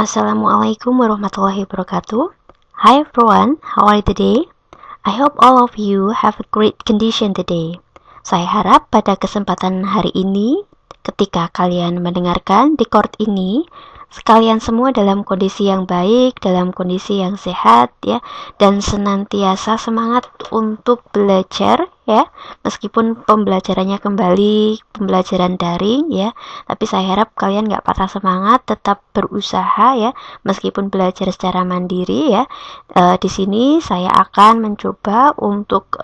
Assalamualaikum warahmatullahi wabarakatuh. Hi everyone, how are you today? I hope all of you have a great condition today. Saya harap pada kesempatan hari ini, ketika kalian mendengarkan record ini, sekalian semua dalam kondisi yang baik, dalam kondisi yang sehat ya, dan senantiasa semangat untuk belajar ya, meskipun pembelajarannya kembali pembelajaran daring ya, tapi saya harap kalian gak patah semangat, tetap berusaha ya, meskipun belajar secara mandiri ya. Di sini saya akan mencoba untuk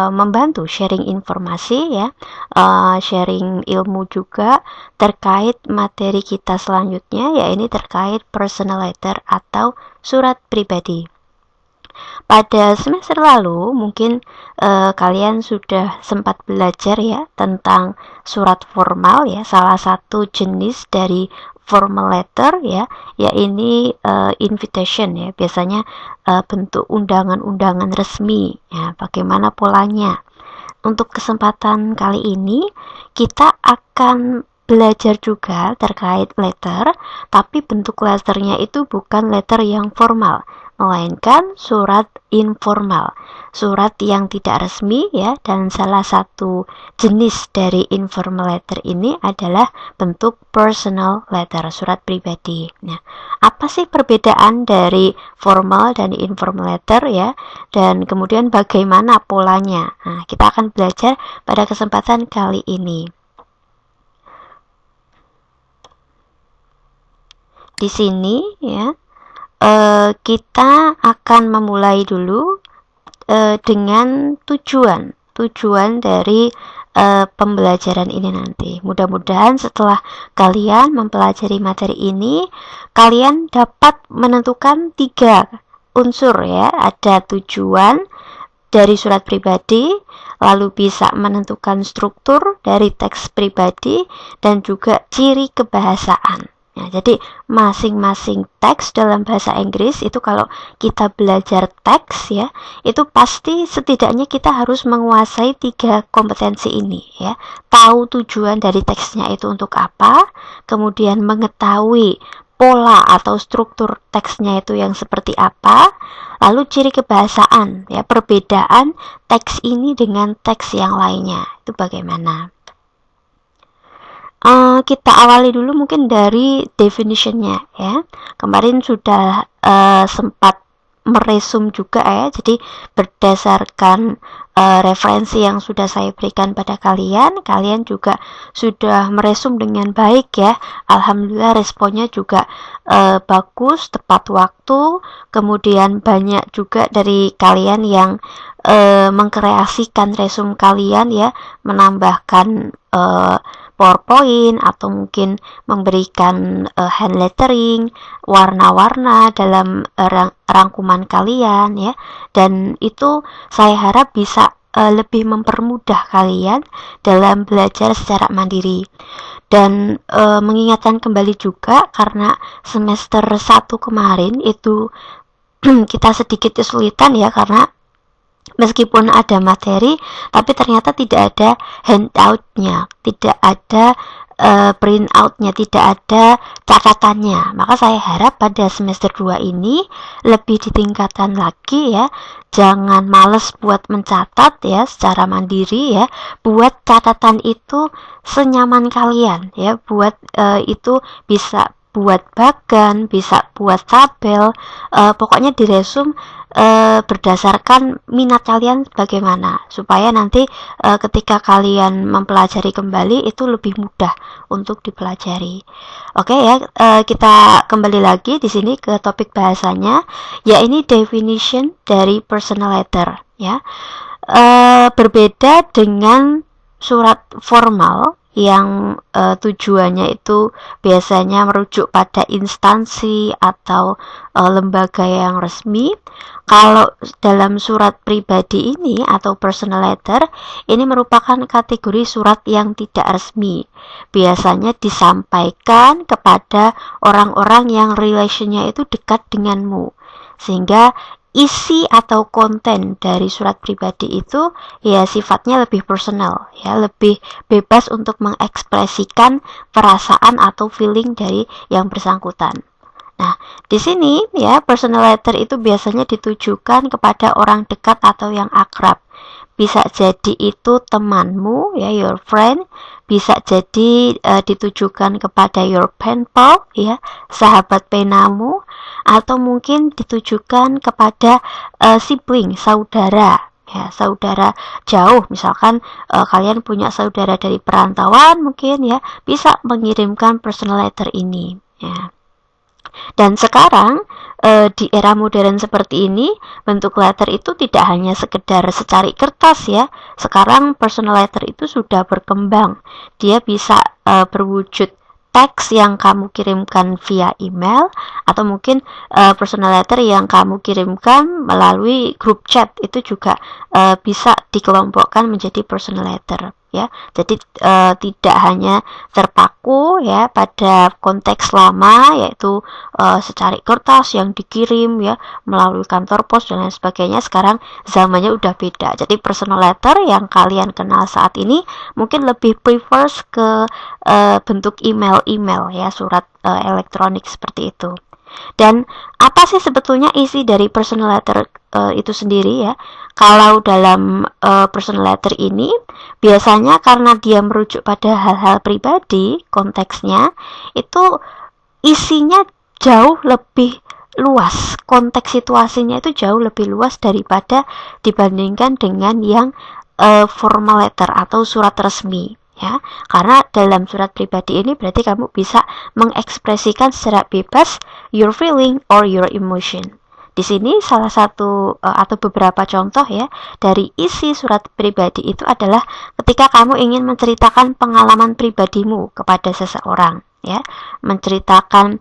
membantu sharing informasi ya, sharing ilmu juga terkait materi kita selanjutnya, yaitu terkait personal letter atau surat pribadi. Pada semester lalu mungkin kalian sudah sempat belajar ya tentang surat formal ya, salah satu jenis dari formal letter ya, yaitu invitation ya, biasanya bentuk undangan-undangan resmi ya. Bagaimana polanya? Untuk kesempatan kali ini kita akan belajar juga terkait letter, tapi bentuk letternya itu bukan letter yang formal, melainkan surat informal, surat yang tidak resmi ya. Dan salah satu jenis dari informal letter ini adalah bentuk personal letter, surat pribadi. Nah, apa sih perbedaan dari formal dan informal letter ya, dan kemudian bagaimana polanya? Nah, kita akan belajar pada kesempatan kali ini. Di sini ya, kita akan memulai dulu dengan tujuan dari pembelajaran ini nanti. Mudah-mudahan setelah kalian mempelajari materi ini, kalian dapat menentukan 3 unsur ya. Ada tujuan dari surat pribadi, lalu bisa menentukan struktur dari teks pribadi, dan juga ciri kebahasaan. Nah, jadi masing-masing teks dalam bahasa Inggris itu, kalau kita belajar teks ya, itu pasti setidaknya kita harus menguasai 3 kompetensi ini ya. Tahu tujuan dari teksnya itu untuk apa, kemudian mengetahui pola atau struktur teksnya itu yang seperti apa, lalu ciri kebahasaan ya, perbedaan teks ini dengan teks yang lainnya itu bagaimana. Kita awali dulu mungkin dari definitionnya ya. Kemarin sudah sempat meresum juga ya, jadi berdasarkan referensi yang sudah saya berikan pada kalian juga sudah meresum dengan baik ya. Alhamdulillah responnya juga bagus, tepat waktu. Kemudian banyak juga dari kalian yang mengkreasikan resum kalian ya, menambahkan PowerPoint atau mungkin memberikan hand lettering, warna-warna dalam rangkuman kalian ya. Dan itu saya harap bisa lebih mempermudah kalian dalam belajar secara mandiri. Dan mengingatkan kembali juga, karena semester 1 kemarin itu kita sedikit kesulitan ya, karena meskipun ada materi, tapi ternyata tidak ada handoutnya, tidak ada printoutnya, tidak ada catatannya. Maka saya harap pada semester 2 ini lebih ditingkatkan lagi ya. Jangan males buat mencatat ya secara mandiri ya. Buat catatan itu senyaman kalian ya. Buat itu bisa buat bagan, bisa buat tabel, pokoknya diresum berdasarkan minat kalian bagaimana, supaya nanti ketika kalian mempelajari kembali itu lebih mudah untuk dipelajari. Oke ya, kita kembali lagi di sini ke topik bahasanya, yaitu definition dari personal letter ya. Berbeda dengan surat formal yang tujuannya itu biasanya merujuk pada instansi atau lembaga yang resmi. Kalau dalam surat pribadi ini atau personal letter, ini merupakan kategori surat yang tidak resmi. Biasanya disampaikan kepada orang-orang yang relationnya itu dekat denganmu, sehingga isi atau konten dari surat pribadi itu ya sifatnya lebih personal ya, lebih bebas untuk mengekspresikan perasaan atau feeling dari yang bersangkutan. Nah, di sini ya personal letter itu biasanya ditujukan kepada orang dekat atau yang akrab. Bisa jadi itu temanmu ya, your friend. Bisa jadi ditujukan kepada your pen pal ya, sahabat penamu, atau mungkin ditujukan kepada sibling, saudara ya, saudara jauh. Misalkan kalian punya saudara dari perantauan mungkin ya, bisa mengirimkan personal letter ini ya. Dan sekarang di era modern seperti ini, bentuk letter itu tidak hanya sekedar secari kertas ya. Sekarang personal letter itu sudah berkembang. Dia bisa berwujud teks yang kamu kirimkan via email, atau mungkin personal letter yang kamu kirimkan melalui grup chat, itu juga bisa dikelompokkan menjadi personal letter ya. Jadi tidak hanya terpaku ya pada konteks lama, yaitu secari kertas yang dikirim ya melalui kantor pos dan lain sebagainya. Sekarang zamannya udah beda. Jadi personal letter yang kalian kenal saat ini mungkin lebih prefers ke bentuk email ya, surat elektronik seperti itu. Dan apa sih sebetulnya isi dari personal letter itu sendiri ya? Kalau dalam personal letter ini biasanya karena dia merujuk pada hal-hal pribadi, konteksnya itu isinya jauh lebih luas, konteks situasinya itu jauh lebih luas daripada dibandingkan dengan yang formal letter atau surat resmi ya. Karena dalam surat pribadi ini berarti kamu bisa mengekspresikan secara bebas your feeling or your emotion. Di sini salah satu atau beberapa contoh ya dari isi surat pribadi itu adalah ketika kamu ingin menceritakan pengalaman pribadimu kepada seseorang ya, menceritakan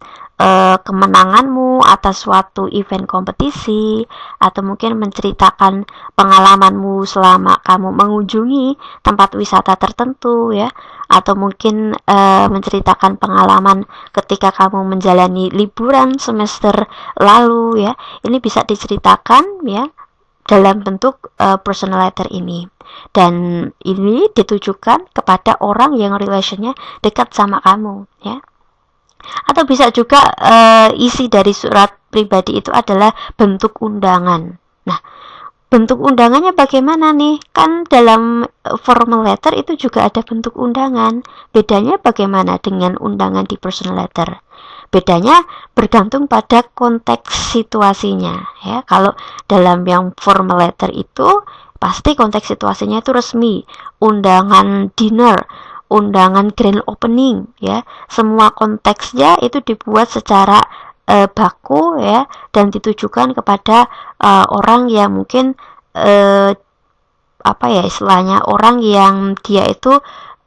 kemenanganmu atas suatu event kompetisi, atau mungkin menceritakan pengalamanmu selama kamu mengunjungi tempat wisata tertentu ya, atau mungkin menceritakan pengalaman ketika kamu menjalani liburan semester lalu ya. Ini bisa diceritakan ya dalam bentuk personal letter ini, dan ini ditujukan kepada orang yang relationnya dekat sama kamu ya. Atau bisa juga isi dari surat pribadi itu adalah bentuk undangan. Nah, bentuk undangannya bagaimana nih? Kan dalam formal letter itu juga ada bentuk undangan. Bedanya bagaimana dengan undangan di personal letter? Bedanya bergantung pada konteks situasinya ya. Kalau dalam yang formal letter itu pasti konteks situasinya itu resmi, undangan dinner, undangan grand opening ya. Semua konteksnya itu dibuat secara baku ya, dan ditujukan kepada orang yang mungkin apa ya istilahnya, orang yang dia itu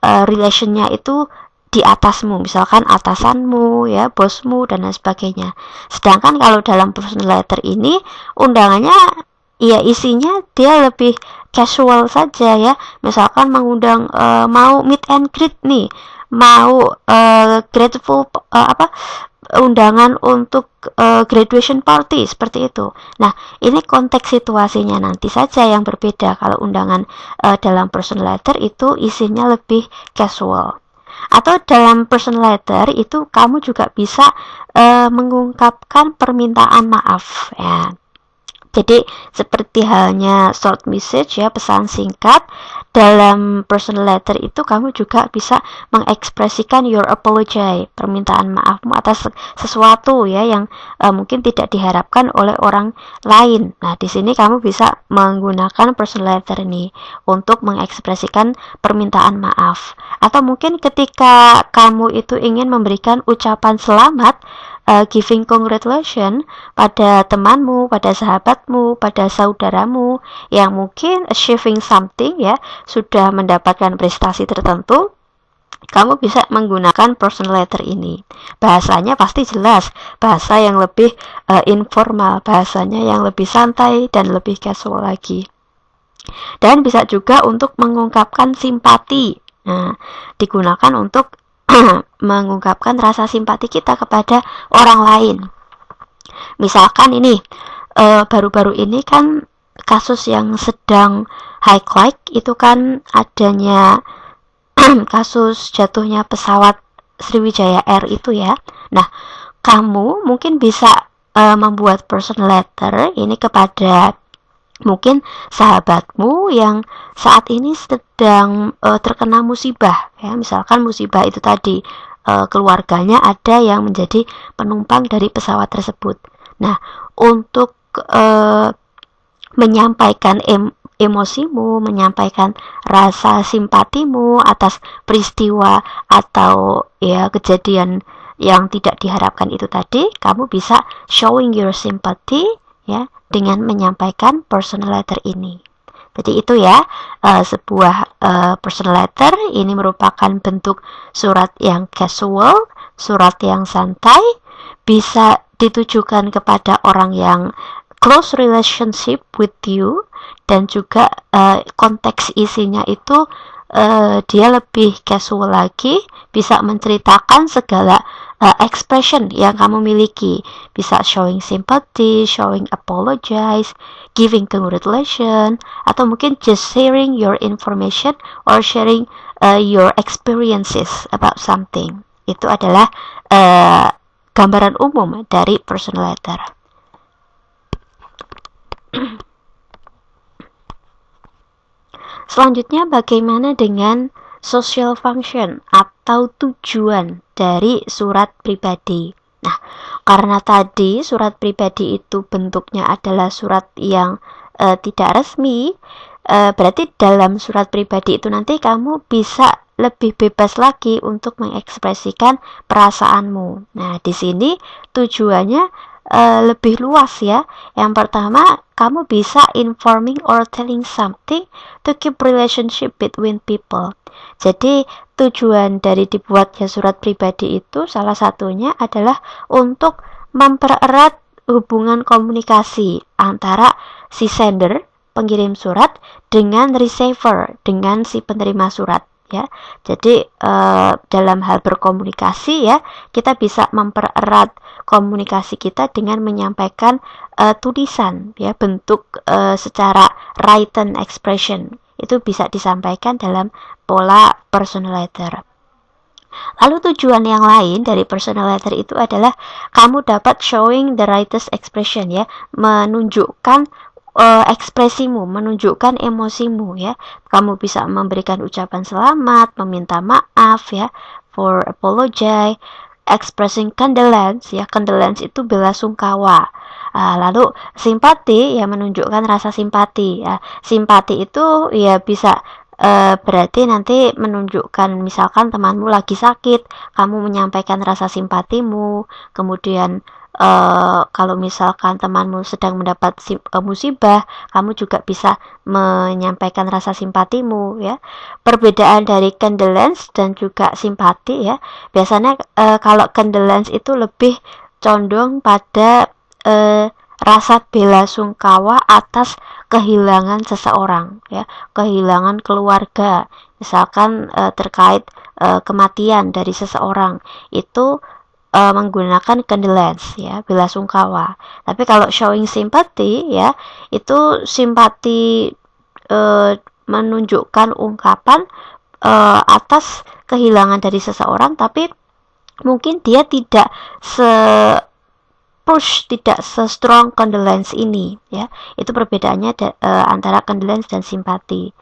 relationnya itu di atasmu, misalkan atasanmu ya, bosmu dan lain sebagainya. Sedangkan kalau dalam personal letter ini undangannya ya isinya dia lebih casual saja ya. Misalkan mengundang mau meet and greet nih, mau grateful undangan untuk graduation party seperti itu. Nah, ini konteks situasinya nanti saja yang berbeda. Kalau undangan dalam personal letter itu isinya lebih casual. Atau dalam personal letter itu kamu juga bisa mengungkapkan permintaan maaf ya. Jadi seperti halnya short message ya, pesan singkat, dalam personal letter itu kamu juga bisa mengekspresikan your apology, permintaan maafmu atas sesuatu ya yang mungkin tidak diharapkan oleh orang lain. Nah, di sini kamu bisa menggunakan personal letter ini untuk mengekspresikan permintaan maaf. Atau mungkin ketika kamu itu ingin memberikan ucapan selamat, giving congratulations pada temanmu, pada sahabatmu, pada saudaramu yang mungkin achieving something ya, sudah mendapatkan prestasi tertentu, kamu bisa menggunakan personal letter ini. Bahasanya pasti jelas, bahasa yang lebih informal, bahasanya yang lebih santai dan lebih casual lagi. Dan bisa juga untuk mengungkapkan simpati. Nah, digunakan untuk mengungkapkan rasa simpati kita kepada orang lain. Misalkan ini baru-baru ini kan kasus yang sedang highlight itu kan adanya kasus jatuhnya pesawat Sriwijaya Air itu ya. Nah, kamu mungkin bisa membuat personal letter ini kepada mungkin sahabatmu yang saat ini sedang terkena musibah, ya, misalkan musibah itu tadi keluarganya ada yang menjadi penumpang dari pesawat tersebut. Nah, untuk menyampaikan emosimu, menyampaikan rasa simpatimu atas peristiwa atau ya kejadian yang tidak diharapkan itu tadi, kamu bisa showing your sympathy ya dengan menyampaikan personal letter ini. Jadi itu ya, sebuah personal letter ini merupakan bentuk surat yang casual, surat yang santai, bisa ditujukan kepada orang yang close relationship with you, dan juga konteks isinya itu dia lebih casual lagi, bisa menceritakan segala expression yang kamu miliki, bisa showing sympathy, showing apologize, giving congratulations, atau mungkin just sharing your information or sharing your experiences about something. Itu adalah gambaran umum dari personal letter. Selanjutnya, bagaimana dengan social function atau tujuan dari surat pribadi? Nah, karena tadi surat pribadi itu bentuknya adalah surat yang tidak resmi, berarti dalam surat pribadi itu nanti kamu bisa lebih bebas lagi untuk mengekspresikan perasaanmu. Nah, di sini tujuannya lebih luas ya. Yang pertama, kamu bisa informing or telling something to keep relationship between people. Jadi tujuan dari dibuatnya surat pribadi itu salah satunya adalah untuk mempererat hubungan komunikasi antara si sender, pengirim surat, dengan receiver, dengan si penerima surat. Ya, jadi dalam hal berkomunikasi ya, kita bisa mempererat komunikasi kita dengan menyampaikan tulisan ya, bentuk secara written expression itu bisa disampaikan dalam pola personal letter. Lalu tujuan yang lain dari personal letter itu adalah kamu dapat showing the writer's expression ya, menunjukkan ekspresimu, menunjukkan emosimu ya. Kamu bisa memberikan ucapan selamat, meminta maaf ya, for apologize, expressing condolence ya. Condolence itu bela sungkawa. Lalu simpati ya, menunjukkan rasa simpati ya. Simpati itu ya bisa berarti nanti menunjukkan misalkan temanmu lagi sakit, kamu menyampaikan rasa simpatimu. Kemudian kalau misalkan temanmu sedang mendapat musibah, kamu juga bisa menyampaikan rasa simpatimu ya. Perbedaan dari condolence dan juga simpati ya, biasanya kalau condolence itu lebih condong pada rasa bela sungkawa atas kehilangan seseorang ya, kehilangan keluarga, misalkan terkait kematian dari seseorang, itu menggunakan condolence ya, bela sungkawa. Tapi kalau showing sympathy ya, itu simpati menunjukkan ungkapan atas kehilangan dari seseorang, tapi mungkin dia tidak tidak se-strong condolence ini ya. Itu perbedaannya antara condolence dan simpati.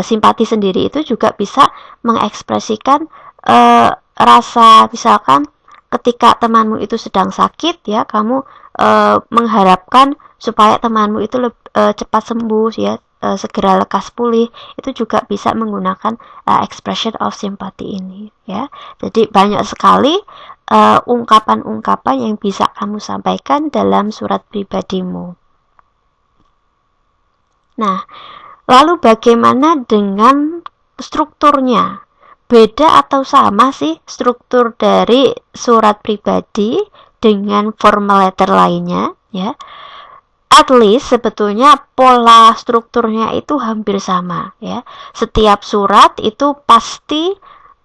Simpati sendiri itu juga bisa mengekspresikan rasa, misalkan ketika temanmu itu sedang sakit ya, kamu mengharapkan supaya temanmu itu cepat sembuh ya, segera lekas pulih. Itu juga bisa menggunakan expression of sympathy ini ya. Jadi banyak sekali ungkapan-ungkapan yang bisa kamu sampaikan dalam surat pribadimu. Nah, lalu bagaimana dengan strukturnya? Beda atau sama sih struktur dari surat pribadi dengan formal letter lainnya ya? At least sebetulnya pola strukturnya itu hampir sama ya. Setiap surat itu pasti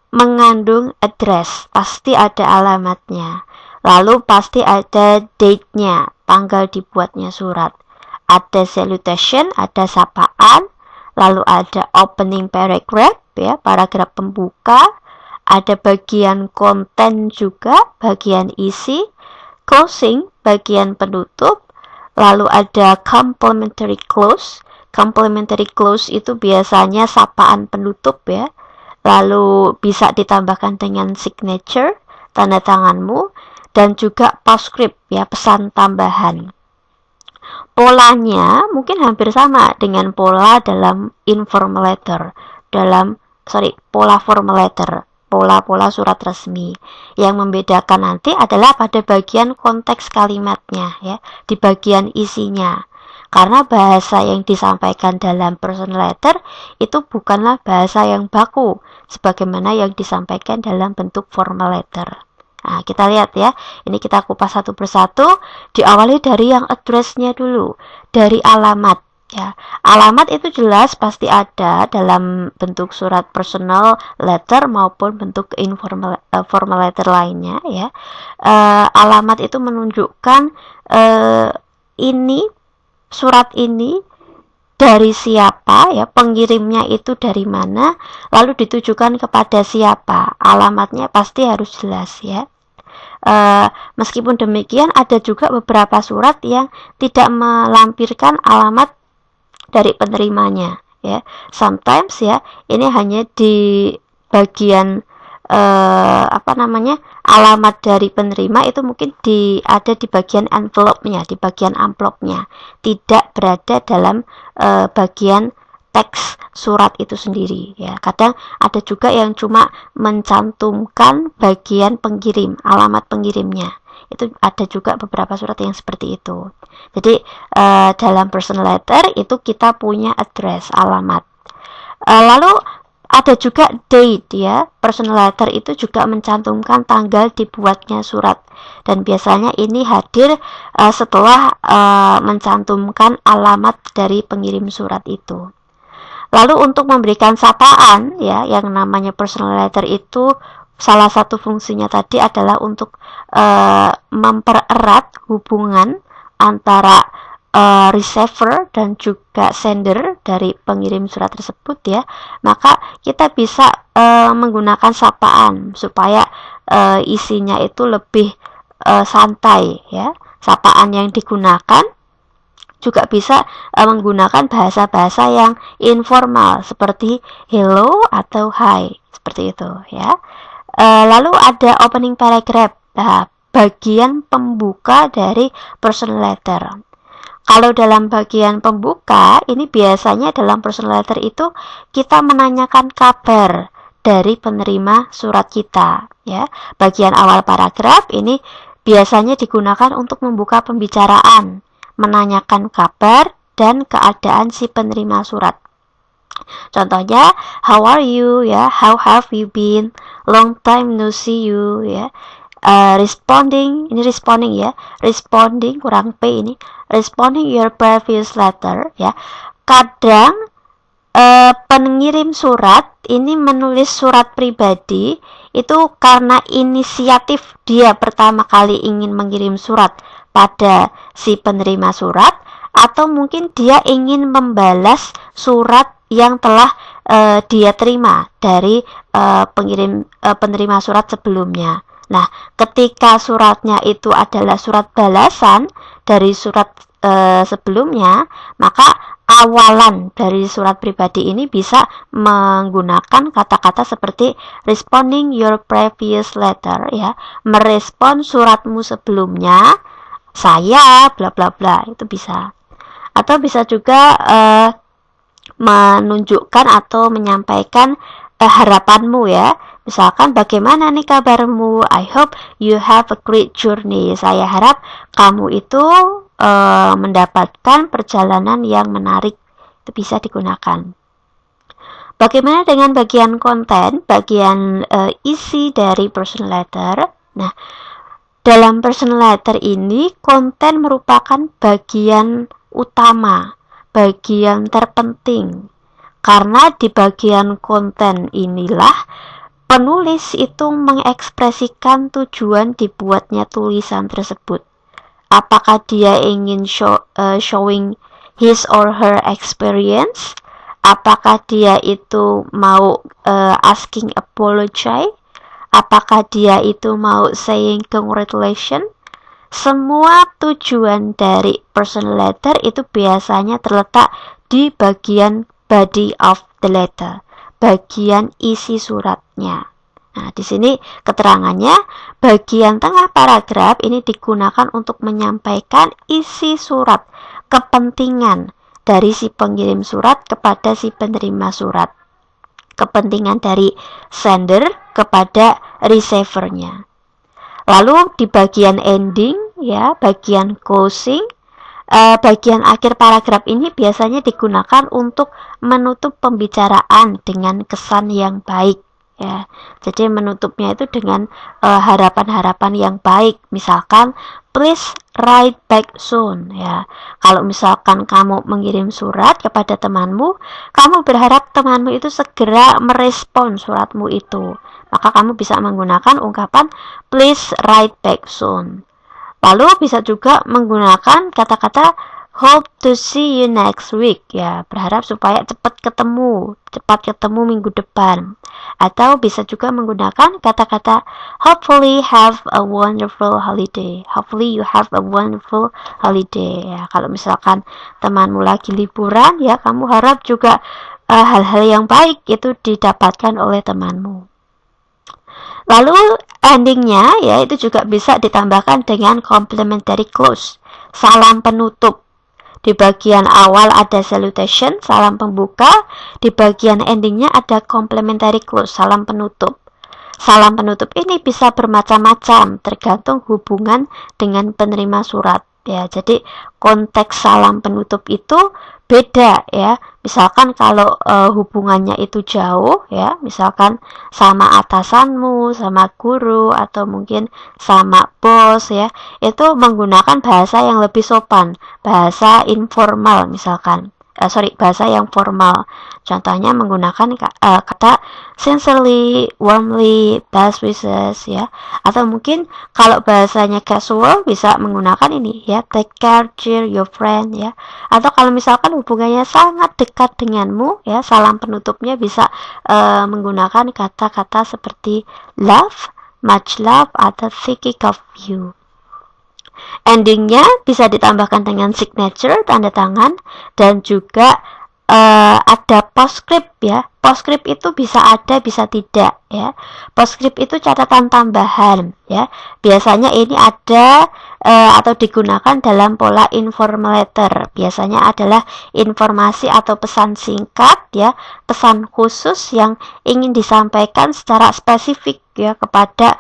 mengandung address, pasti ada alamatnya. Lalu pasti ada date-nya, tanggal dibuatnya surat. Ada salutation, ada sapaan, lalu ada opening paragraph ya, paragraf pembuka, ada bagian konten juga, bagian isi, closing, bagian penutup, lalu ada complementary close. Complementary close itu biasanya sapaan penutup ya, lalu bisa ditambahkan dengan signature, tanda tanganmu, dan juga postscript ya, pesan tambahan. Polanya mungkin hampir sama dengan pola dalam informal letter, pola formal letter, pola-pola surat resmi. Yang membedakan nanti adalah pada bagian konteks kalimatnya ya, di bagian isinya. Karena bahasa yang disampaikan dalam personal letter itu bukanlah bahasa yang baku sebagaimana yang disampaikan dalam bentuk formal letter. Nah, kita lihat ya, ini kita kupas satu persatu, diawali dari yang address-nya dulu, dari alamat ya. Alamat itu jelas pasti ada dalam bentuk surat personal letter maupun bentuk informal formal letter lainnya ya. Alamat itu menunjukkan ini surat ini dari siapa ya, pengirimnya itu dari mana, lalu ditujukan kepada siapa. Alamatnya pasti harus jelas ya. Meskipun demikian ada juga beberapa surat yang tidak melampirkan alamat dari penerimanya ya. Sometimes ya, ini hanya di bagian alamat dari penerima itu mungkin ada di bagian envelope-nya, di bagian amplopnya, tidak berada dalam bagian teks surat itu sendiri ya. Kadang ada juga yang cuma mencantumkan bagian pengirim, alamat pengirimnya. Itu ada juga beberapa surat yang seperti itu. Jadi dalam personal letter itu kita punya address, alamat. Lalu ada juga date ya. Personal letter itu juga mencantumkan tanggal dibuatnya surat, dan biasanya ini hadir setelah mencantumkan alamat dari pengirim surat itu. Lalu untuk memberikan sapaan ya, yang namanya personal letter itu salah satu fungsinya tadi adalah untuk mempererat hubungan antara receiver dan juga sender dari pengirim surat tersebut ya. Maka kita bisa menggunakan sapaan supaya isinya itu lebih santai ya. Sapaan yang digunakan juga bisa menggunakan bahasa-bahasa yang informal seperti hello atau hi, seperti itu ya. Lalu ada opening paragraph, bagian pembuka dari personal letter. Kalau dalam bagian pembuka, ini biasanya dalam personal letter itu kita menanyakan kabar dari penerima surat kita ya. Bagian awal paragraf ini biasanya digunakan untuk membuka pembicaraan, menanyakan kabar dan keadaan si penerima surat. Contohnya, how are you ya, how have you been, long time no see you ya. Responding ya, responding kurang P ini, responding your previous letter ya. Kadang pengirim surat ini menulis surat pribadi itu karena inisiatif dia pertama kali ingin mengirim surat pada si penerima surat, atau mungkin dia ingin membalas surat yang telah dia terima dari penerima surat sebelumnya. Nah, ketika suratnya itu adalah surat balasan dari surat sebelumnya, maka awalan dari surat pribadi ini bisa menggunakan kata-kata seperti responding your previous letter ya, merespon suratmu sebelumnya, saya bla bla bla, itu bisa. Atau bisa juga menunjukkan atau menyampaikan harapanmu ya. Misalkan, bagaimana nih kabarmu? I hope you have a great journey. Saya harap kamu itu mendapatkan perjalanan yang menarik. Itu bisa digunakan. Bagaimana dengan bagian konten, bagian isi dari personal letter? Nah, dalam personal letter ini konten merupakan bagian utama, bagian terpenting. Karena di bagian konten inilah penulis itu mengekspresikan tujuan dibuatnya tulisan tersebut. Apakah dia ingin showing his or her experience? Apakah dia itu mau asking apology? apakah dia itu mau saying congratulations. Semua tujuan dari personal letter itu biasanya terletak di bagian body of the letter, bagian isi suratnya. Nah, di sini keterangannya, bagian tengah paragraf ini digunakan untuk menyampaikan isi surat, kepentingan dari si pengirim surat kepada si penerima surat, kepentingan dari sender kepada receivernya. Lalu di bagian ending, ya, bagian closing, bagian akhir paragraf ini biasanya digunakan untuk menutup pembicaraan dengan kesan yang baik, ya. Jadi menutupnya itu dengan harapan-harapan yang baik. Misalkan, please write back soon, ya. Kalau misalkan kamu mengirim surat kepada temanmu, kamu berharap temanmu itu segera merespon suratmu itu. Maka kamu bisa menggunakan ungkapan please write back soon. Lalu bisa juga menggunakan kata-kata hope to see you next week, ya, berharap supaya cepat ketemu minggu depan. Atau bisa juga menggunakan kata-kata hopefully have a wonderful holiday. Hopefully you have a wonderful holiday, ya. Kalau misalkan temanmu lagi liburan, ya, kamu harap juga hal-hal yang baik itu didapatkan oleh temanmu. Lalu endingnya, ya, itu juga bisa ditambahkan dengan complementary close, salam penutup. Di bagian awal ada salutation, salam pembuka. Di bagian endingnya ada complementary close, salam penutup. Salam penutup ini bisa bermacam-macam, tergantung hubungan dengan penerima surat, ya. Jadi konteks salam penutup itu beda, ya. Misalkan kalau hubungannya itu jauh, ya, misalkan sama atasanmu, sama guru, atau mungkin sama bos, ya, itu menggunakan bahasa yang lebih sopan, bahasa informal misalkan. Bahasa yang formal. Contohnya menggunakan kata sincerely, warmly, best wishes, ya. Atau mungkin kalau bahasanya casual bisa menggunakan ini, ya, take care, cheer your friend, ya. Atau kalau misalkan hubungannya sangat dekat denganmu, ya, salam penutupnya bisa menggunakan kata-kata seperti love, much love, atau thinking of you. Endingnya bisa ditambahkan dengan signature, tanda tangan, dan juga ada postscript, ya. Postscript itu bisa ada, bisa tidak, ya. Postscript itu catatan tambahan, ya. Biasanya ini ada atau digunakan dalam pola informal letter. Biasanya adalah informasi atau pesan singkat, ya, pesan khusus yang ingin disampaikan secara spesifik, ya, kepada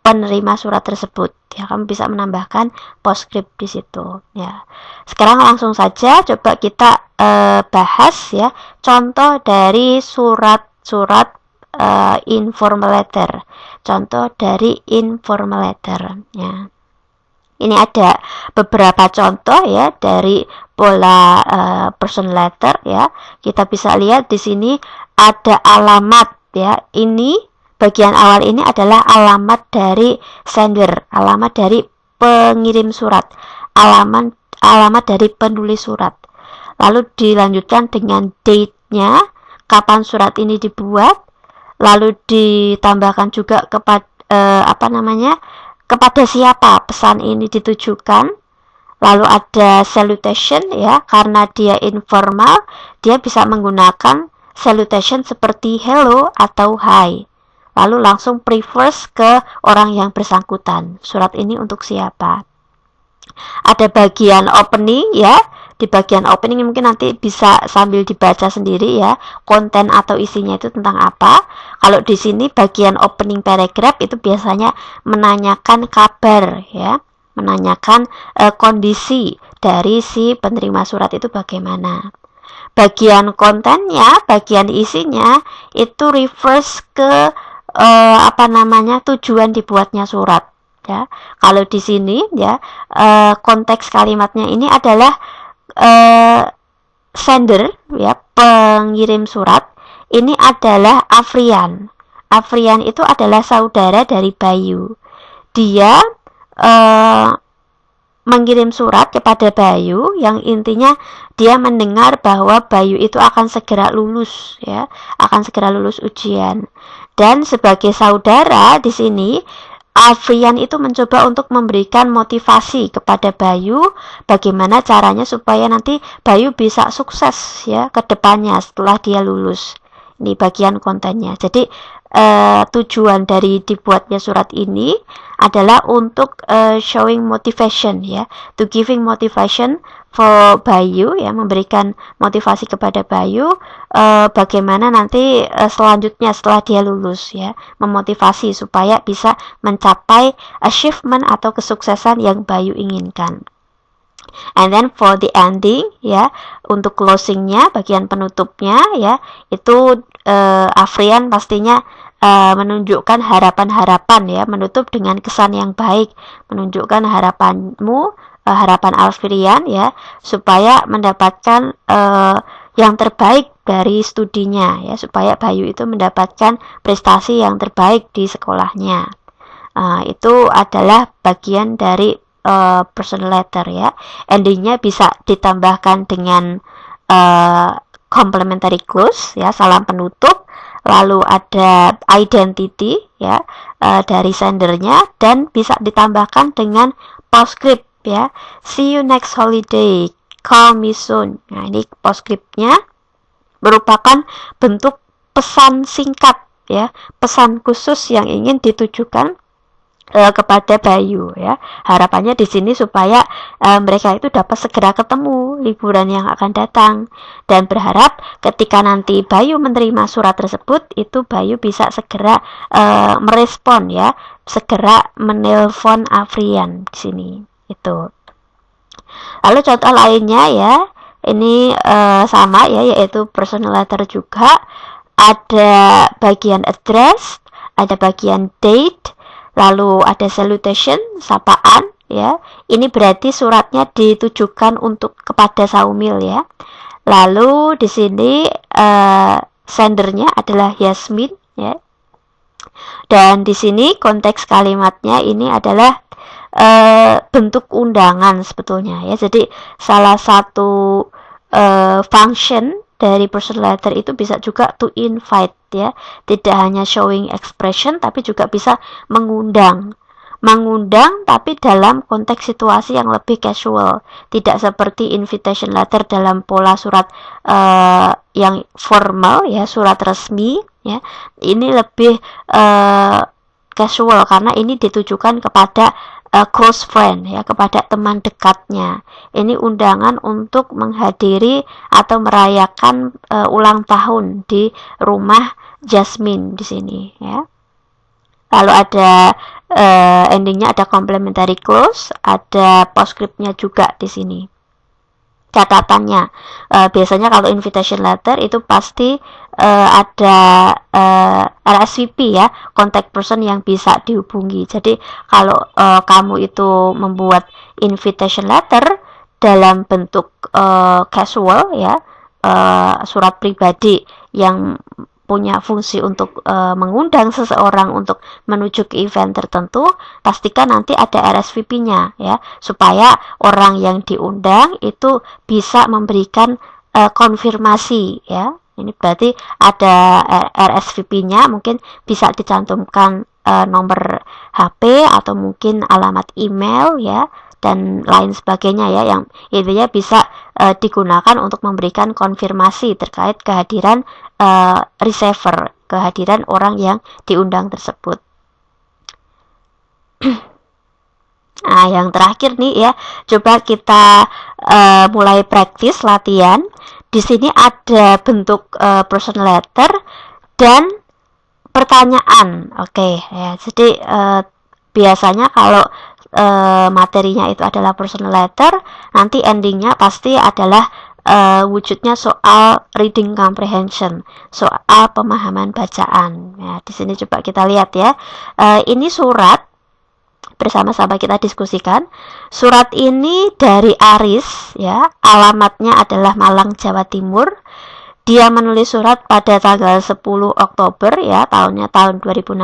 penerima surat tersebut. Ya, kamu bisa menambahkan postscript di situ, ya. Sekarang langsung saja coba kita bahas, ya, contoh dari surat-surat informal letter. Contoh dari informal letter, ya. Ini ada beberapa contoh, ya, dari pola personal letter, ya. Kita bisa lihat di sini ada alamat, ya. Ini bagian awal ini adalah alamat dari sender, alamat dari pengirim surat, alamat dari penulis surat. Lalu dilanjutkan dengan date-nya, kapan surat ini dibuat. Lalu ditambahkan juga kepada siapa pesan ini ditujukan. Lalu ada salutation, ya, karena dia informal, dia bisa menggunakan salutation seperti hello atau hi. Lalu langsung prefers ke orang yang bersangkutan. Surat ini untuk siapa? Ada bagian opening, ya. Di bagian opening mungkin nanti bisa sambil dibaca sendiri, ya, konten atau isinya itu tentang apa. Kalau di sini bagian opening paragraph itu biasanya menanyakan kabar, ya, menanyakan kondisi dari si penerima surat itu bagaimana. Bagian kontennya, bagian isinya itu refers ke tujuan dibuatnya surat, ya. Kalau di sini, ya, konteks kalimatnya ini adalah sender, ya, pengirim surat ini adalah Afrian. Afrian itu adalah saudara dari Bayu. Dia mengirim surat kepada Bayu yang intinya dia mendengar bahwa Bayu itu akan segera lulus, ya, akan segera lulus ujian. Dan sebagai saudara di sini, Afrian itu mencoba untuk memberikan motivasi kepada Bayu bagaimana caranya supaya nanti Bayu bisa sukses ya ke depannya setelah dia lulus. Ini bagian kontennya. Jadi tujuan dari dibuatnya surat ini adalah untuk showing motivation ya, to giving motivation for Bayu ya, memberikan motivasi kepada Bayu bagaimana nanti selanjutnya setelah dia lulus ya, memotivasi supaya bisa mencapai achievement atau kesuksesan yang Bayu inginkan. And then for the ending ya, untuk closingnya, bagian penutupnya ya, itu Afrian pastinya menunjukkan harapan-harapan ya, menutup dengan kesan yang baik, menunjukkan harapanmu, harapan Afrian ya, supaya mendapatkan yang terbaik dari studinya ya, supaya Bayu itu mendapatkan prestasi yang terbaik di sekolahnya. Itu adalah bagian dari personal letter ya. Endingnya bisa ditambahkan dengan complimentary close ya, salam penutup, lalu ada identity ya dari sendernya, dan bisa ditambahkan dengan postscript ya, see you next holiday, call me soon. Nah, ini postscriptnya merupakan bentuk pesan singkat ya, pesan khusus yang ingin ditujukan kepada Bayu ya. Harapannya di sini supaya mereka itu dapat segera ketemu liburan yang akan datang, dan berharap ketika nanti Bayu menerima surat tersebut itu Bayu bisa segera merespon ya, segera menelpon Afrian di sini itu. Lalu contoh lainnya ya, ini sama ya, yaitu personal letter juga, ada bagian address, ada bagian date, lalu ada salutation, sapaan ya. Ini berarti suratnya ditujukan untuk kepada Saumil ya. Lalu di sini sendernya adalah Yasmin ya. Dan di sini konteks kalimatnya ini adalah bentuk undangan sebetulnya ya. Jadi salah satu function dari personal letter itu bisa juga to invite ya, tidak hanya showing expression tapi juga bisa mengundang tapi dalam konteks situasi yang lebih casual, tidak seperti invitation letter dalam pola surat yang formal ya, surat resmi ya. Ini lebih casual karena ini ditujukan kepada close friend ya, kepada teman dekatnya. Ini undangan untuk menghadiri atau merayakan ulang tahun di rumah Jasmine di sini ya. Lalu ada endingnya ada complementary clause, ada postscriptnya juga di sini. Catatannya biasanya kalau invitation letter itu pasti ada RSVP ya, contact person yang bisa dihubungi. Jadi kalau kamu itu membuat invitation letter dalam bentuk casual ya, surat pribadi yang punya fungsi untuk mengundang seseorang untuk menuju ke event tertentu, pastikan nanti ada RSVP-nya ya, supaya orang yang diundang itu bisa memberikan konfirmasi ya. Ini berarti ada RSVP-nya, mungkin bisa dicantumkan nomor HP atau mungkin alamat email ya, dan lain sebagainya ya, yang intinya bisa digunakan untuk memberikan konfirmasi terkait kehadiran receiver, kehadiran orang yang diundang tersebut. Nah, yang terakhir nih ya, coba kita mulai praktis latihan. Di sini ada bentuk personal letter dan pertanyaan. Oke ya, jadi biasanya kalau materinya itu adalah personal letter, nanti endingnya pasti adalah wujudnya soal reading comprehension, soal pemahaman bacaan. Ya, di sini coba kita lihat ya. Ini surat, bersama-sama kita diskusikan. Surat ini dari Aris ya, alamatnya adalah Malang, Jawa Timur. Dia menulis surat pada tanggal 10 Oktober ya, tahun 2016,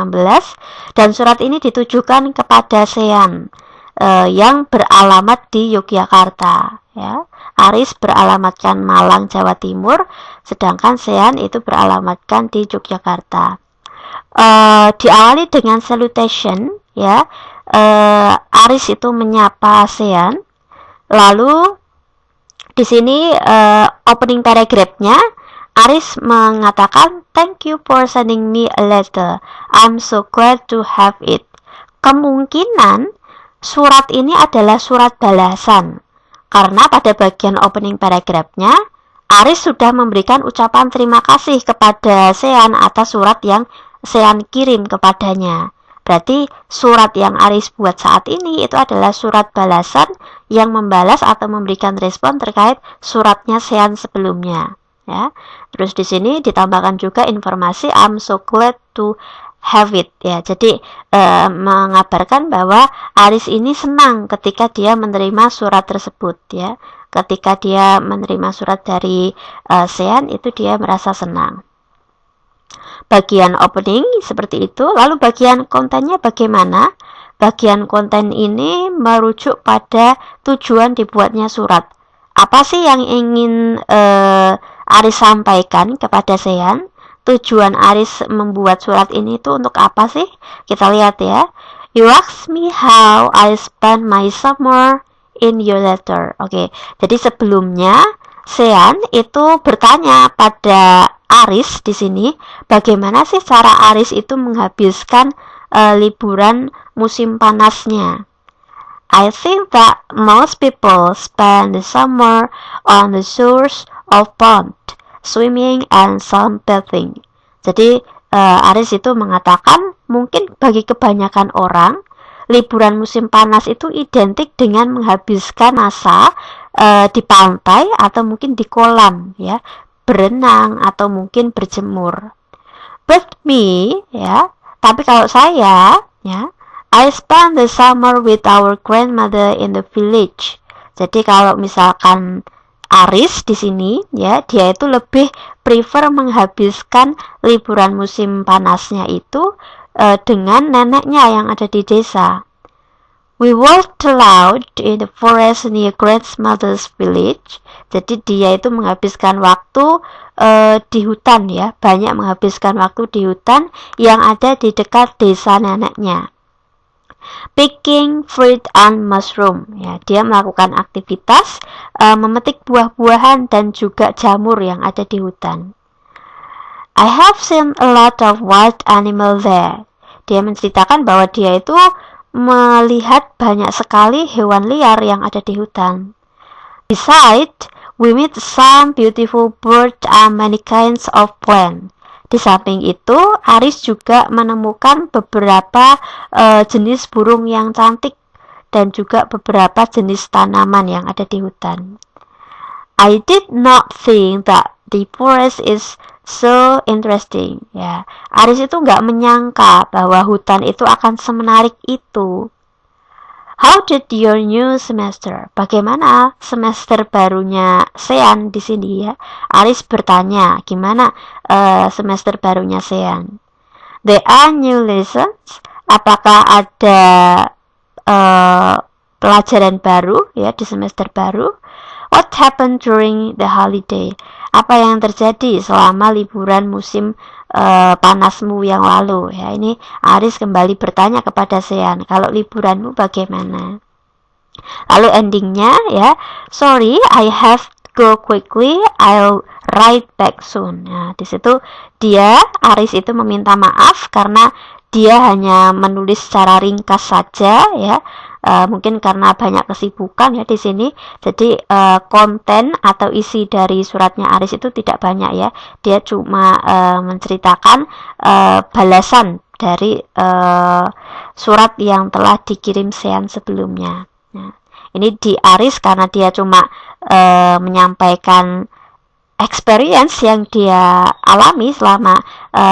dan surat ini ditujukan kepada Sean yang beralamat di Yogyakarta ya. Aris beralamatkan Malang, Jawa Timur, sedangkan Sean itu beralamatkan di Yogyakarta. diawali dengan salutation, ya. Aris itu menyapa Sean. Lalu di sini opening paragraph-nya Aris mengatakan, "Thank you for sending me a letter. I'm so glad to have it." Kemungkinan surat ini adalah surat balasan, karena pada bagian opening paragraph-nya Aris sudah memberikan ucapan terima kasih kepada Sean atas surat yang Sean kirim kepadanya. Berarti surat yang Aris buat saat ini itu adalah surat balasan yang membalas atau memberikan respon terkait suratnya Sean sebelumnya. Ya. Terus di sini ditambahkan juga informasi I'm so glad to have it. Ya. Jadi mengabarkan bahwa Aris ini senang ketika dia menerima surat tersebut. Ya. Ketika dia menerima surat dari Sean itu dia merasa senang. Bagian opening seperti itu. Lalu bagian kontennya bagaimana? Bagian konten ini merujuk pada tujuan dibuatnya surat. Apa sih yang ingin Aris sampaikan kepada Sean? Tujuan Aris membuat surat ini itu untuk apa sih? Kita lihat ya. You ask me how I spend my summer in your letter. Oke, jadi sebelumnya Sean itu bertanya pada Aris di sini, bagaimana sih cara Aris itu menghabiskan liburan musim panasnya? I think that most people spend the summer on the shores of pond, swimming and sunbathing. Jadi Aris itu mengatakan mungkin bagi kebanyakan orang liburan musim panas itu identik dengan menghabiskan masa di pantai atau mungkin di kolam, ya, berenang atau mungkin berjemur. But me, ya, tapi kalau saya, ya, I spend the summer with our grandmother in the village. Jadi kalau misalkan Aris di sini, ya, dia itu lebih prefer menghabiskan liburan musim panasnya itu dengan neneknya yang ada di desa. We walked aloud in the forest near grandmother's village. Jadi dia itu menghabiskan waktu di hutan, ya, banyak menghabiskan waktu di hutan yang ada di dekat desa neneknya. Picking fruit and mushroom, ya, dia melakukan aktivitas memetik buah-buahan dan juga jamur yang ada di hutan. I have seen a lot of wild animal there. Dia menceritakan bahwa dia itu melihat banyak sekali hewan liar yang ada di hutan. Besides, we meet some beautiful birds and many kinds of plants. Di samping itu, Aris juga menemukan beberapa jenis burung yang cantik dan juga beberapa jenis tanaman yang ada di hutan. I did not think that the forest is so interesting. Ya, Aris itu nggak menyangka bahwa hutan itu akan semenarik itu. How did your new semester? Bagaimana semester barunya Sean di sini, ya? Aris bertanya, gimana semester barunya Sean? There are new lessons. Apakah ada pelajaran baru, ya, di semester baru? What happened during the holiday? Apa yang terjadi selama liburan musim panasmu yang lalu, ya? Ini Aris kembali bertanya kepada Sean, kalau liburanmu bagaimana? Lalu endingnya, ya, sorry, I have to go quickly, I'll write back soon. Nah, di situ Aris itu meminta maaf karena dia hanya menulis secara ringkas saja, ya. Mungkin karena banyak kesibukan, ya, di sini. Jadi konten atau isi dari suratnya Aris itu tidak banyak, ya. Dia cuma menceritakan balasan dari surat yang telah dikirim Sean sebelumnya. Nah, ini di Aris karena dia cuma menyampaikan experience yang dia alami selama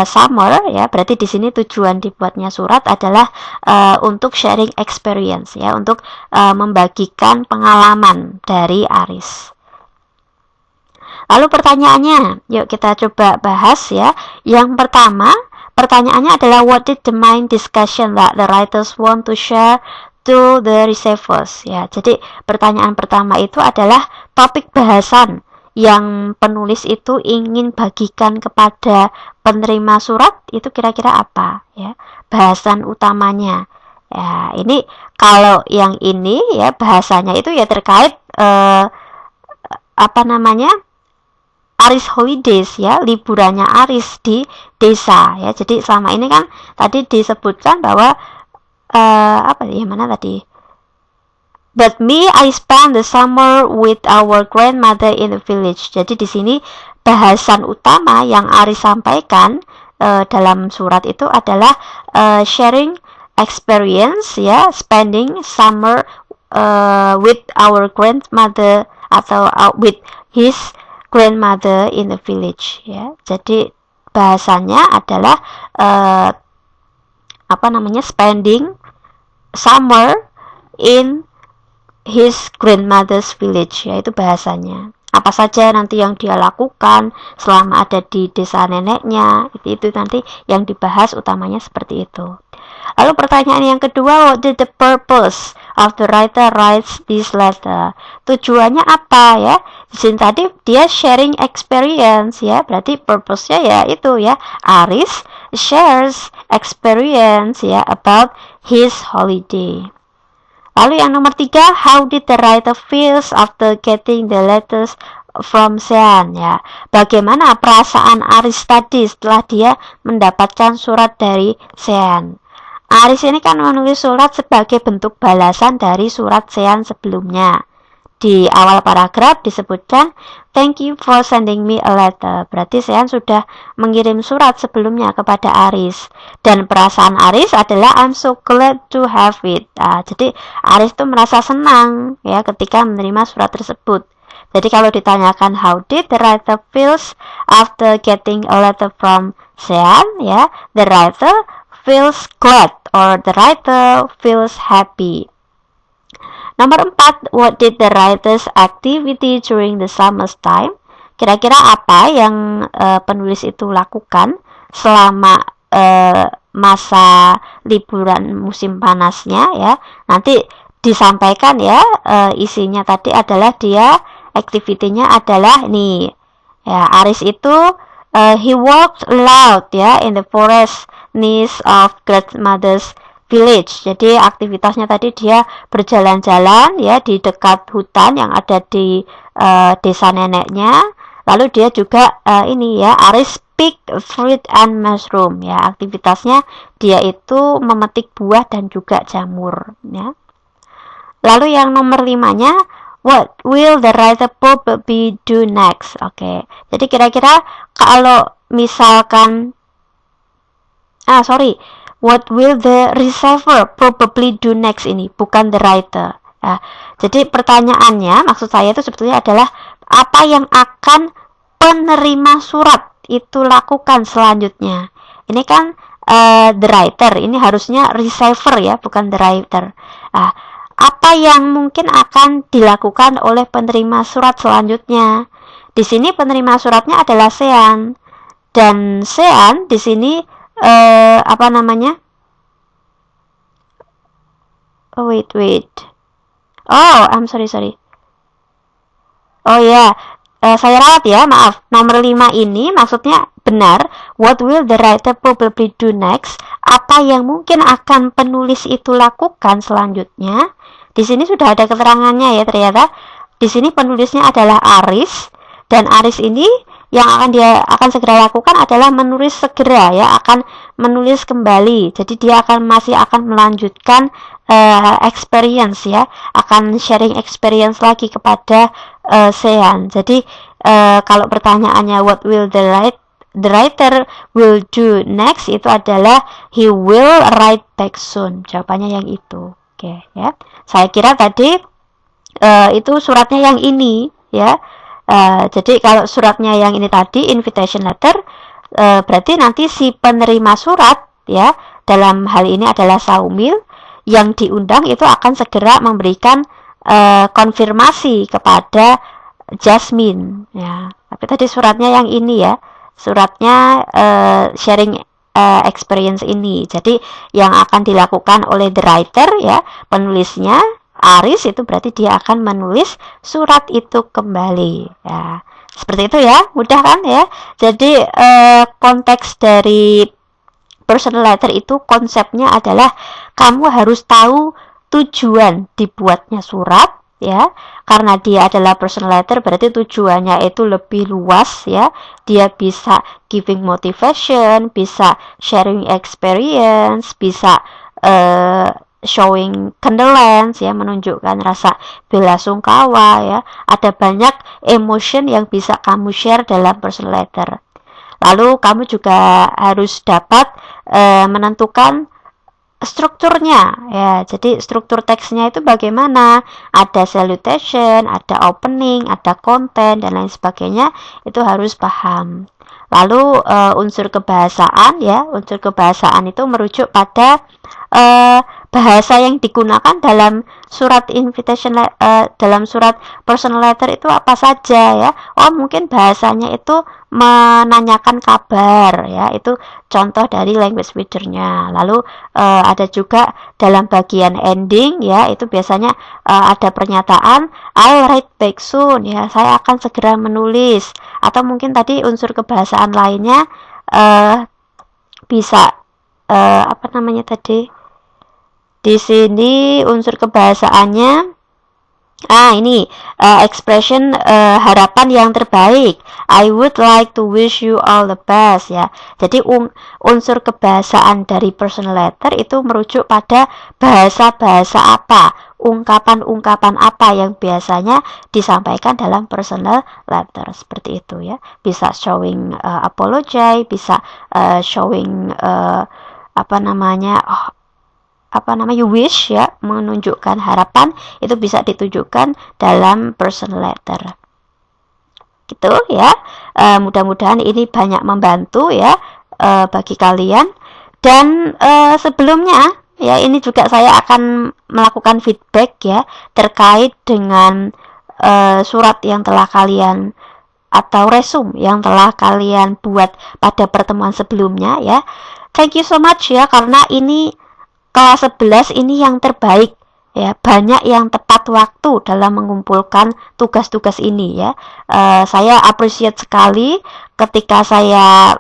summer, ya, berarti di sini tujuan dibuatnya surat adalah untuk sharing experience, ya, untuk membagikan pengalaman dari Aris. Lalu pertanyaannya, yuk kita coba bahas, ya. Yang pertama, pertanyaannya adalah what did the main discussion that the writers want to share to the receivers, ya. Jadi pertanyaan pertama itu adalah topik bahasan yang penulis itu ingin bagikan kepada penerima surat itu kira-kira apa ya, bahasan utamanya. Ya, ini kalau yang ini ya bahasanya itu ya terkait apa namanya, Aris Holidays ya, liburannya Aris di desa ya. Jadi selama ini kan tadi disebutkan bahwa apa ya, mana tadi? But me, I spend the summer with our grandmother in the village. Jadi di sini bahasan utama yang Aris sampaikan dalam surat itu adalah sharing experience ya, spending summer with our grandmother atau with his grandmother in the village ya. Jadi bahasanya adalah apa namanya, spending summer in his grandmother's village ya, itu bahasanya. Apa saja nanti yang dia lakukan selama ada di desa neneknya, itu nanti yang dibahas utamanya seperti itu. Lalu pertanyaan yang kedua, what is the purpose of the writer writes this letter? Tujuannya apa ya? Di sini tadi dia sharing experience ya, berarti purpose-nya ya itu ya, Aris shares experience ya about his holiday. Lalu yang nomor 3, how did the writer feels after getting the letters from Sean ya. Bagaimana perasaan Aris tadi setelah dia mendapatkan surat dari Sean. Aris ini kan menulis surat sebagai bentuk balasan dari surat Sean sebelumnya. Di awal paragraf disebutkan, thank you for sending me a letter. Berarti Sean sudah mengirim surat sebelumnya kepada Aris. Dan perasaan Aris adalah I'm so glad to have it. Jadi Aris itu merasa senang ya ketika menerima surat tersebut. Jadi kalau ditanyakan how did the writer feels after getting a letter from Sean ya, the writer feels glad or the writer feels happy. Nomor 4, what did the writer's activity during the summer time? Kira-kira apa yang penulis itu lakukan selama masa liburan musim panasnya ya. Nanti disampaikan ya, isinya tadi adalah dia aktivitinya adalah nih ya, Aris itu he walked loud ya in the forest near of grandmother's village. Jadi aktivitasnya tadi dia berjalan-jalan ya di dekat hutan yang ada di desa neneknya. Lalu dia juga ini ya, Aris pick fruit and mushroom ya. Aktivitasnya dia itu memetik buah dan juga jamur ya. Lalu yang nomor 5-nya, what will the writer probably do next? Oke. Jadi kira-kira kalau misalkan what will the receiver probably do next ini, bukan the writer. Jadi pertanyaannya, maksud saya itu sebetulnya adalah apa yang akan penerima surat itu lakukan selanjutnya. Ini kan the writer, ini harusnya receiver ya, bukan the writer. Apa yang mungkin akan dilakukan oleh penerima surat selanjutnya? Di sini penerima suratnya adalah Sean, dan Sean di sini apa namanya? Wait. I'm sorry. Oh ya, saya ralat ya, maaf. Nomor 5 ini maksudnya benar. What will the writer probably do next? Apa yang mungkin akan penulis itu lakukan selanjutnya? Di sini sudah ada keterangannya ya, ternyata. Di sini penulisnya adalah Aris, dan Aris ini yang akan segera lakukan adalah menulis segera ya, akan menulis kembali. Jadi dia masih akan melanjutkan experience ya, akan sharing experience lagi kepada Sean. Jadi kalau pertanyaannya what will the writer will do next, itu adalah he will write back soon. Jawabannya yang itu. Oke ya. Saya kira tadi itu suratnya yang ini ya. Jadi kalau suratnya yang ini tadi invitation letter, berarti nanti si penerima surat ya, dalam hal ini adalah Saumil, yang diundang itu akan segera memberikan konfirmasi kepada Jasmine ya. Tapi tadi suratnya yang ini ya, suratnya sharing experience ini. Jadi yang akan dilakukan oleh the writer ya, penulisnya Aris, itu berarti dia akan menulis surat itu kembali ya. Seperti itu ya, mudah kan ya. Jadi konteks dari personal letter itu konsepnya adalah kamu harus tahu tujuan dibuatnya surat ya, karena dia adalah personal letter berarti tujuannya itu lebih luas ya. Dia bisa giving motivation, bisa sharing experience, bisa showing condolence ya, menunjukkan rasa bela sungkawa ya. Ada banyak emotion yang bisa kamu share dalam personal letter. Lalu kamu juga harus dapat menentukan strukturnya ya. Jadi struktur teksnya itu bagaimana? Ada salutation, ada opening, ada konten dan lain sebagainya, itu harus paham. Lalu unsur kebahasaan ya, unsur kebahasaan itu merujuk pada bahasa yang digunakan dalam surat invitation dalam surat personal letter itu apa saja ya. Oh, mungkin bahasanya itu menanyakan kabar ya, itu contoh dari language reader-nya. Lalu ada juga dalam bagian ending ya, itu biasanya ada pernyataan I'll write back soon ya, saya akan segera menulis. Atau mungkin tadi unsur kebahasaan lainnya bisa apa namanya tadi? Di sini unsur kebahasaannya ini expression harapan yang terbaik. I would like to wish you all the best ya. Jadi unsur kebahasaan dari personal letter itu merujuk pada bahasa-bahasa apa, ungkapan-ungkapan apa yang biasanya disampaikan dalam personal letter, seperti itu ya. Bisa showing apology, bisa showing wish ya, menunjukkan harapan, itu bisa ditujukan dalam personal letter gitu ya. Mudah-mudahan ini banyak membantu ya bagi kalian. Dan sebelumnya ya, ini juga saya akan melakukan feedback ya terkait dengan surat yang telah kalian atau resume yang telah kalian buat pada pertemuan sebelumnya ya. Thank you so much ya, karena ini kelas 11 ini yang terbaik ya, banyak yang tepat waktu dalam mengumpulkan tugas-tugas ini ya. Saya appreciate sekali ketika saya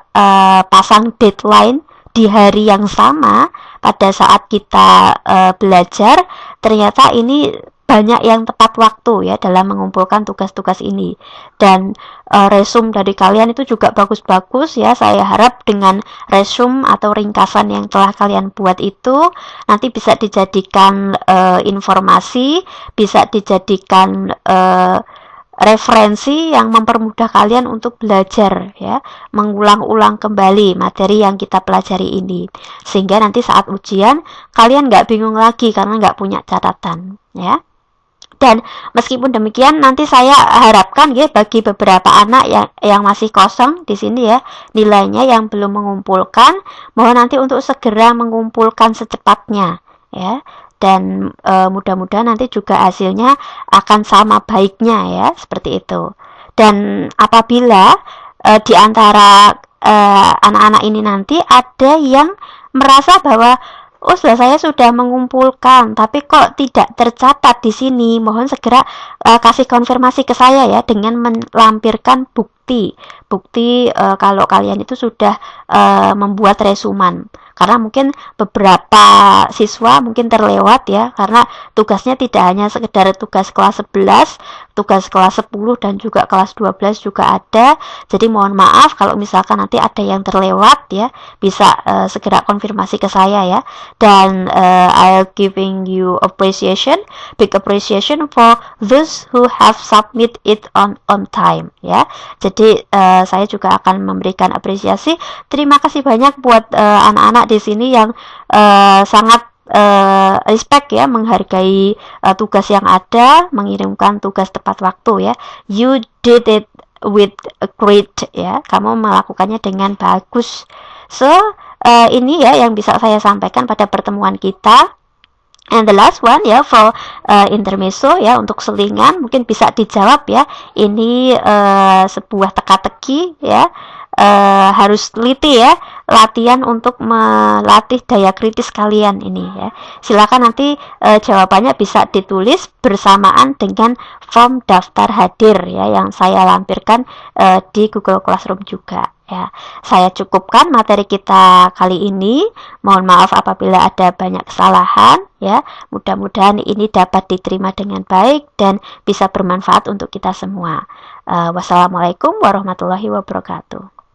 pasang deadline di hari yang sama pada saat kita belajar, ternyata ini banyak yang tepat waktu ya dalam mengumpulkan tugas-tugas ini. Dan resume dari kalian itu juga bagus-bagus ya. Saya harap dengan resume atau ringkasan yang telah kalian buat itu nanti bisa dijadikan informasi, bisa dijadikan referensi yang mempermudah kalian untuk belajar ya, mengulang-ulang kembali materi yang kita pelajari ini, sehingga nanti saat ujian kalian nggak bingung lagi karena nggak punya catatan ya. Dan meskipun demikian, nanti saya harapkan ya bagi beberapa anak yang masih kosong di sini ya, nilainya yang belum mengumpulkan, mohon nanti untuk segera mengumpulkan secepatnya ya. Dan mudah-mudahan nanti juga hasilnya akan sama baiknya ya, seperti itu. Dan apabila di antara anak-anak ini nanti ada yang merasa bahwa saya sudah mengumpulkan tapi kok tidak tercatat di sini, mohon segera kasih konfirmasi ke saya ya dengan melampirkan bukti kalau kalian itu sudah membuat resuman. Karena mungkin beberapa siswa mungkin terlewat ya, karena tugasnya tidak hanya sekedar tugas kelas 11, tugas kelas 10 dan juga kelas 12 juga ada. Jadi mohon maaf kalau misalkan nanti ada yang terlewat ya, bisa segera konfirmasi ke saya ya. Dan I'll giving you big appreciation for those who have submit it on time ya. Jadi saya juga akan memberikan apresiasi. Terima kasih banyak buat anak-anak di sini yang sangat respect ya, menghargai tugas yang ada, mengirimkan tugas tepat waktu ya. You did it with a great ya, kamu melakukannya dengan bagus. So ini ya yang bisa saya sampaikan pada pertemuan kita. And the last one ya, for intermezzo ya, untuk selingan mungkin bisa dijawab ya. Ini sebuah teka-teki ya. harus teliti ya, latihan untuk melatih daya kritis kalian ini ya. Silakan nanti jawabannya bisa ditulis bersamaan dengan form daftar hadir ya yang saya lampirkan di Google Classroom juga ya. Saya cukupkan materi kita kali ini. Mohon maaf apabila ada banyak kesalahan ya. Mudah-mudahan ini dapat diterima dengan baik dan bisa bermanfaat untuk kita semua. Wassalamualaikum warahmatullahi wabarakatuh.